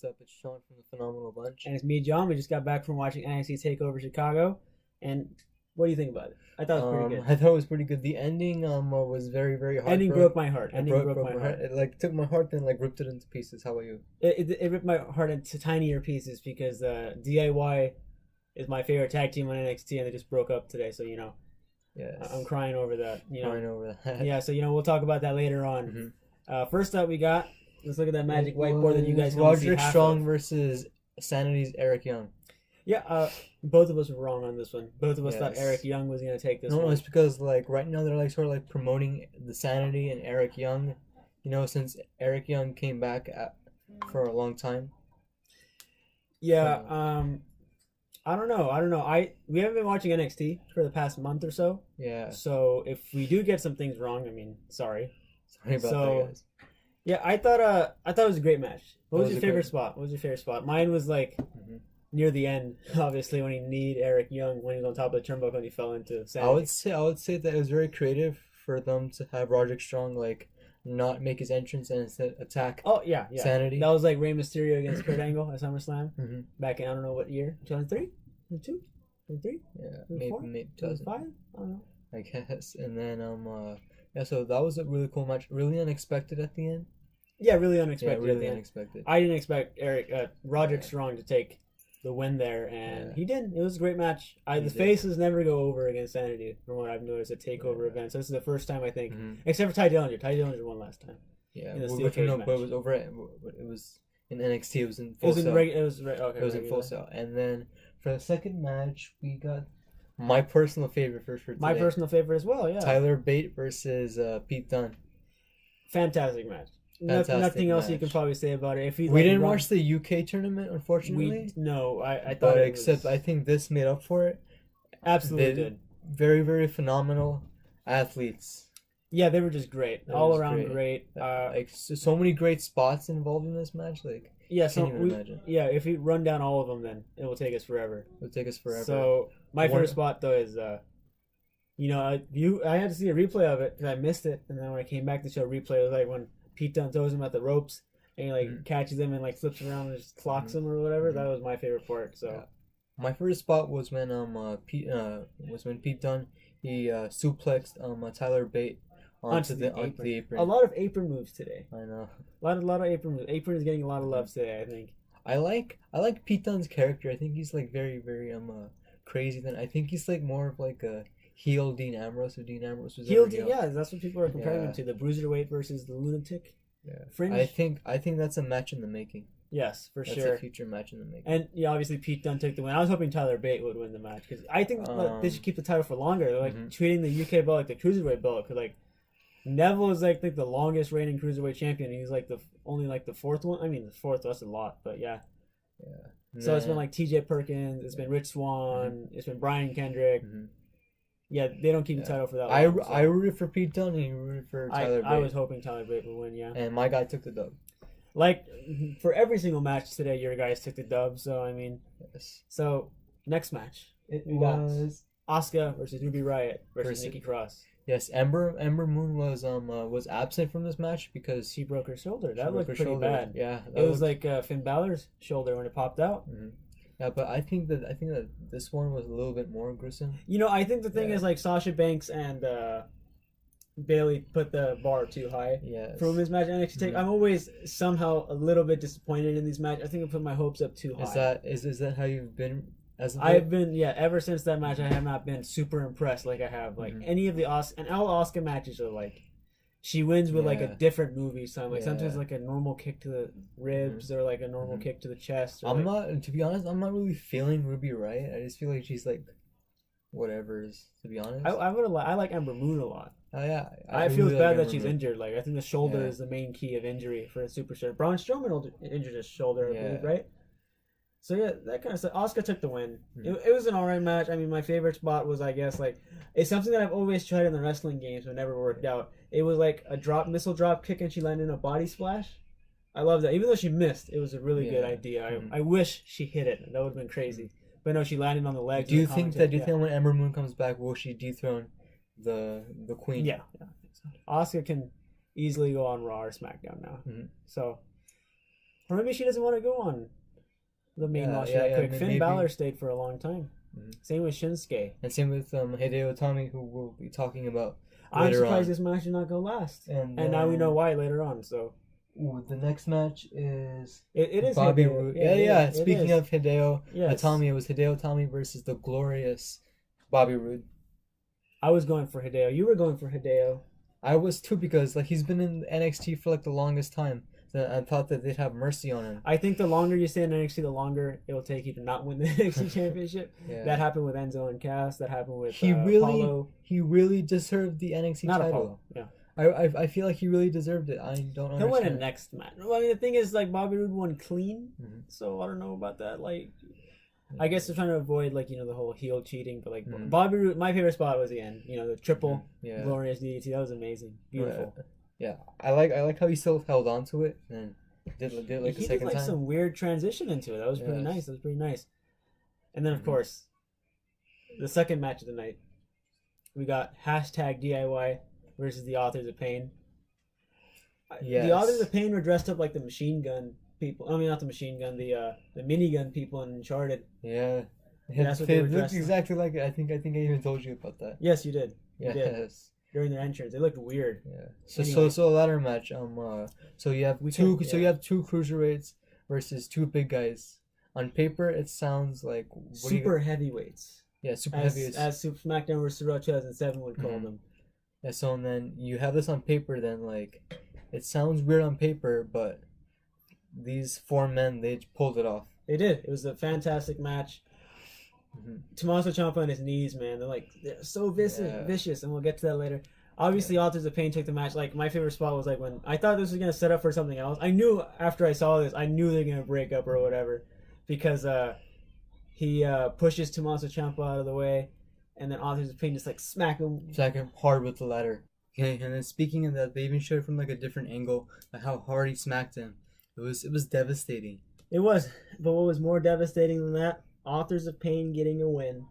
What's up? It's Sean from the Phenomenal Bunch. And it's me, John. We just got back from watching NXT Takeover Chicago. And what do you think about it? I thought it was pretty good. I thought it was pretty good. The ending was very, very hard. Ending broke my heart. Ending broke my heart. It took my heart, then ripped it into pieces. How about you? It ripped my heart into tinier pieces because DIY is my favorite tag team on NXT, and they just broke up today. So Yes. I'm crying over that. Crying over that. Yeah. So we'll talk about that later on. First up, we got. Let's look at that magic whiteboard that you guys can see. Roderick Strong versus Sanity's Eric Young. Yeah, both of us were wrong on this one. Both of us thought Eric Young was going to take this one. No, it's because right now they're sort of promoting the Sanity and Eric Young. Since Eric Young came back for a long time. Yeah, I don't know. We haven't been watching NXT for the past month or so. Yeah. So if we do get some things wrong, sorry. Sorry about that, guys. Yeah, I thought it was a great match. What was your favorite spot? What was your favorite spot? Mine was near the end, obviously, when he kneed Eric Young when he was on top of the turnbuckle and he fell into Sanity. I would say that it was very creative for them to have Roderick Strong not make his entrance and instead attack. Oh yeah. Sanity. That was like Rey Mysterio against Kurt Angle at SummerSlam back in I don't know what year, 2003, 2002, 2003. Yeah, maybe 2005. I don't know. I guess, and then so that was a really cool match, really unexpected at the end. Yeah, really unexpected. Yeah, really unexpected. I didn't expect Roderick Strong to take the win there, and he did. It was a great match. The faces never go over against Sanity, from what I've noticed at Takeover events. So this is the first time I think, except for Ty Dillinger. Ty Dillinger won last time. Yeah, but it was over. It was in NXT. It was in full sale. It was in full sale. And then for the second match, we got my personal favorite for today. My personal favorite as well. Yeah. Tyler Bate versus Pete Dunne. Fantastic match. Nothing else you can probably say about it. If we didn't watch the UK tournament, unfortunately. I thought. Except I think this made up for it. Absolutely did. Very, very phenomenal athletes. Yeah, they were just great. All around great. So many great spots involved in this match. Imagine. Yeah, if we run down all of them, then it will take us forever. So my favorite spot though is, I had to see a replay of it because I missed it, and then when I came back to show a replay, it was when Pete Dunne throws him at the ropes and he catches him and flips around and just clocks him or whatever. That was my favorite part. So my favorite spot was when Pete Dunne he suplexed Tyler Bate onto the apron. A lot of apron moves today. I know. A lot of apron moves. Apron is getting a lot of love today, I think. I like Pete Dunne's character. I think he's very, very crazy. I think he's more of a heel Dean Ambrose. If Dean Ambrose was heel, that's what people are comparing him to. The Bruiserweight versus the Lunatic. Yeah. Fringe. I think that's a match in the making. Yes, for sure. That's a future match in the making. And obviously Pete Dunne took the win. I was hoping Tyler Bate would win the match because I think they should keep the title for longer. They're treating the UK belt like the Cruiserweight belt because Neville is the longest reigning Cruiserweight champion. He's only the fourth one. I mean, the fourth, that's a lot, but yeah. Yeah. So it's been TJ Perkins, it's been Rich Swann, it's been Brian Kendrick. Yeah, they don't keep the title for that long. I rooted for Pete Dunne and you rooted for Tyler Bate. I was hoping Tyler Bate would win, yeah. And my guy took the dub. For every single match today, your guys took the dub, so Yes. So, next match. We got Asuka versus Ruby Riott versus Nikki Cross. Yes, Ember Moon was absent from this match because she broke her shoulder. That looked pretty bad. Yeah, it was like Finn Balor's shoulder when it popped out. Yeah, but I think that this one was a little bit more gruesome. I think the thing is Sasha Banks and Bayley put the bar too high for women's match NXT. I'm always somehow a little bit disappointed in these matches. I think I put my hopes up too high. Is that how you've been? I've been ever since that match. I have not been super impressed like I have any of the and all Asuka matches are she wins with a different movie. So sometimes a normal kick to the ribs or a normal kick to the chest. Or to be honest, I'm not really feeling Ruby Riott. I just feel like she's whatever's. To be honest, I like Ember Moon a lot. Oh yeah, I feel bad that she's injured. I think the shoulder is the main key of injury for a superstar. Braun Strowman injured his shoulder, I believe, right? So that kind of stuff. Asuka took the win. It was an alright match. My favorite spot was, I guess, it's something that I've always tried in the wrestling games but never worked out. It was a missile drop kick and she landed in a body splash. I love that. Even though she missed, it was a really good idea. I wish she hit it. That would have been crazy. But no, she landed on the legs. Do you think when Ember Moon comes back, will she dethrone the Queen? Yeah. Asuka can easily go on Raw or SmackDown now. So Or maybe she doesn't want to go on the main roster that quick. Finn Balor stayed for a long time. Mm-hmm. Same with Shinsuke. And same with Hideo Itami, who we'll be talking about later I'm surprised this match did not go last. And now we know why later on, so... Ooh, the next match is... It is Bobby Hideo. Roode. Yeah. Speaking of Hideo Itami, it was Hideo Itami versus the glorious Bobby Roode. I was going for Hideo. You were going for Hideo. I was too, because like he's been in NXT for like the longest time. So I thought that they'd have mercy on him. I think the longer you stay in NXT, the longer it will take you to not win the NXT championship. That happened with Enzo and Cass. That happened with Paulo. He really deserved the NXT not title. Apollo. Yeah. I feel like he really deserved it. I don't understand. He'll win a next match. Well, I mean, the thing is, like, Bobby Roode won clean, so I don't know about that. Like, I guess they're trying to avoid, like, the whole heel cheating, but, like, Bobby Roode, my favorite spot was the end. The triple glorious DDT. That was amazing. Beautiful. Yeah. I like how he still held on to it and did like the second time. He did, some weird transition into it. That was pretty nice. And then, of course, the second match of the night, we got #DIY versus the Authors of Pain. The Authors of Pain were dressed up like the machine gun people. I mean, not the machine gun, the minigun people in Uncharted. Yeah. That's what they looked exactly like it. I think I even told you about that. Yes, you did. You did. During their entrance, they looked weird. Yeah. So a ladder match. So you have you have two cruiserweights versus two big guys. On paper, it sounds like super heavyweights. Yeah, super heavyweights. As SmackDown vs. Raw 2007 would call them. Yeah. So and then you have this on paper. Then like, it sounds weird on paper, but these four men, they pulled it off. They did. It was a fantastic match. Tommaso Ciampa on his knees, man. They're so vicious, and we'll get to that later. Obviously, Authors of Pain took the match. Like, my favorite spot was like when I thought this was gonna set up for something else. I knew after I saw this, I knew they're gonna break up or whatever, because he pushes Tommaso Ciampa out of the way, and then Authors of Pain just like smack him hard with the ladder. Okay, and then speaking of that, they even showed from like a different angle how hard he smacked him. It was devastating. It was, but what was more devastating than that? Authors of Pain getting a win.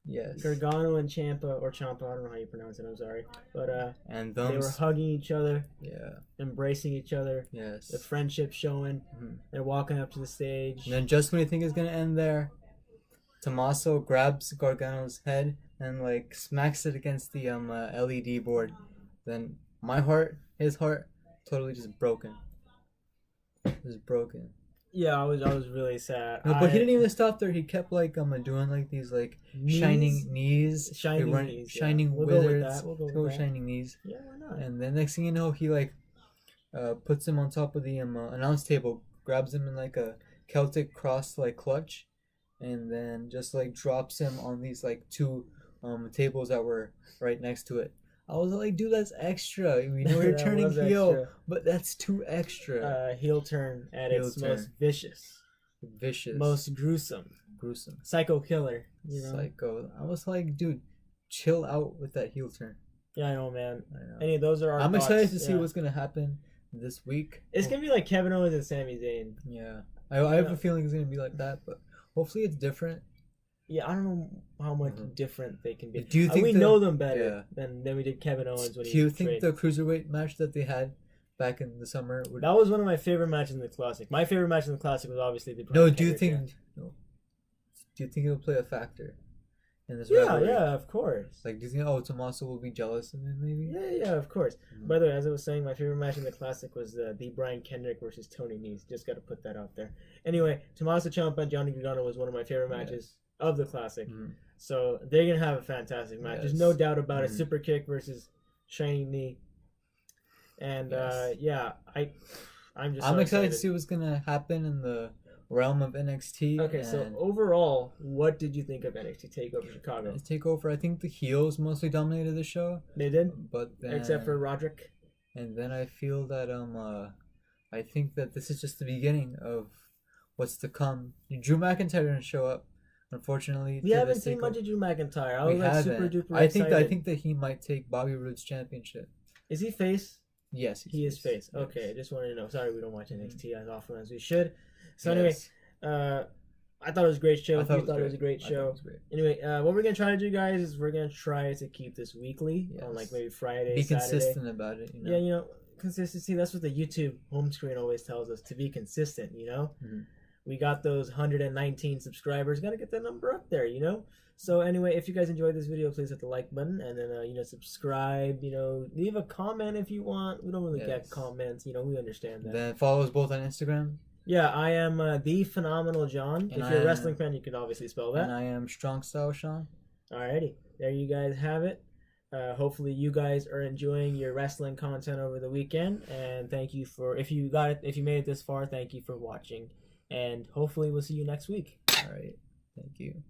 Yes. Gargano and Ciampa, I don't know how you pronounce it, I'm sorry. But and they were hugging each other. Yeah. Embracing each other. Yes. The friendship showing. They're walking up to the stage. And then just when you think it's gonna end there, Tommaso grabs Gargano's head and like smacks it against the LED board. Then his heart, totally just broken. Just broken. Yeah, I was really sad. No, but he didn't even stop there. He kept like doing like these like shining knees, shining wizards, shining knees. Yeah, why not? And then next thing you know, he like puts him on top of the announce table, grabs him in like a Celtic cross like clutch, and then just like drops him on these like two tables that were right next to it. I was like, dude, that's extra. We know you're turning heel, extra. But that's too extra. Heel turn at its most vicious. Most gruesome. Psycho killer. Psycho. I was like, dude, chill out with that heel turn. Yeah, I know, man. Any of those are our I'm thoughts. excited to see what's going to happen this week. It's going to be like Kevin Owens and Sami Zayn. Yeah. I have a feeling it's going to be like that, but hopefully it's different. Yeah, I don't know how much different they can be. Do you think we know them better than we did Kevin Owens when he. Do you think the cruiserweight match that they had back in the summer that was one of my favorite matches in the Classic? My favorite match in the Classic was obviously the. Do you think it'll play a factor in this? Yeah, of course. Like, do you think Tommaso will be jealous of him? Maybe. Yeah, of course. By the way, as I was saying, my favorite match in the Classic was the Brian Kendrick versus Tony Nese. Just got to put that out there. Anyway, Tommaso Ciampa and Johnny Gargano was one of my favorite matches. Of the Classic. So they're gonna have a fantastic match. There's no doubt about it. Super kick versus shining knee. And I'm excited to see what's gonna happen in the realm of NXT. Okay, so overall, what did you think of NXT Takeover Chicago? Takeover, I think the heels mostly dominated the show. They did? But then, except for Roderick. And then I feel that I think that this is just the beginning of what's to come. Drew McIntyre didn't show up. Unfortunately, we haven't seen much of Drew McIntyre. I was super duper excited. I think that he might take Bobby Roode's championship. Is he face? Yes, he is face. Yes. Okay, I just wanted to know. Sorry, we don't watch NXT as often as we should. So anyway, I thought it was a great show. I thought it was a great show. Anyway, what we're gonna try to do, guys, is we're gonna try to keep this weekly on like maybe Friday, Be Saturday. consistent about it. Yeah, consistency. That's what the YouTube home screen always tells us, to be consistent, you know? Mhm. We got those 119 subscribers. Got to get that number up there, you know? So anyway, if you guys enjoyed this video, please hit the like button and then, subscribe, leave a comment if you want. We don't really get comments, we understand that. Then follow us both on Instagram. Yeah, I am The Phenomenal John. And if you're a wrestling fan, you can obviously spell that. And I am Strong Style Sean. Alrighty, there you guys have it. Hopefully you guys are enjoying your wrestling content over the weekend, and thank you if you made it this far, thank you for watching, and hopefully we'll see you next week. All right, thank you.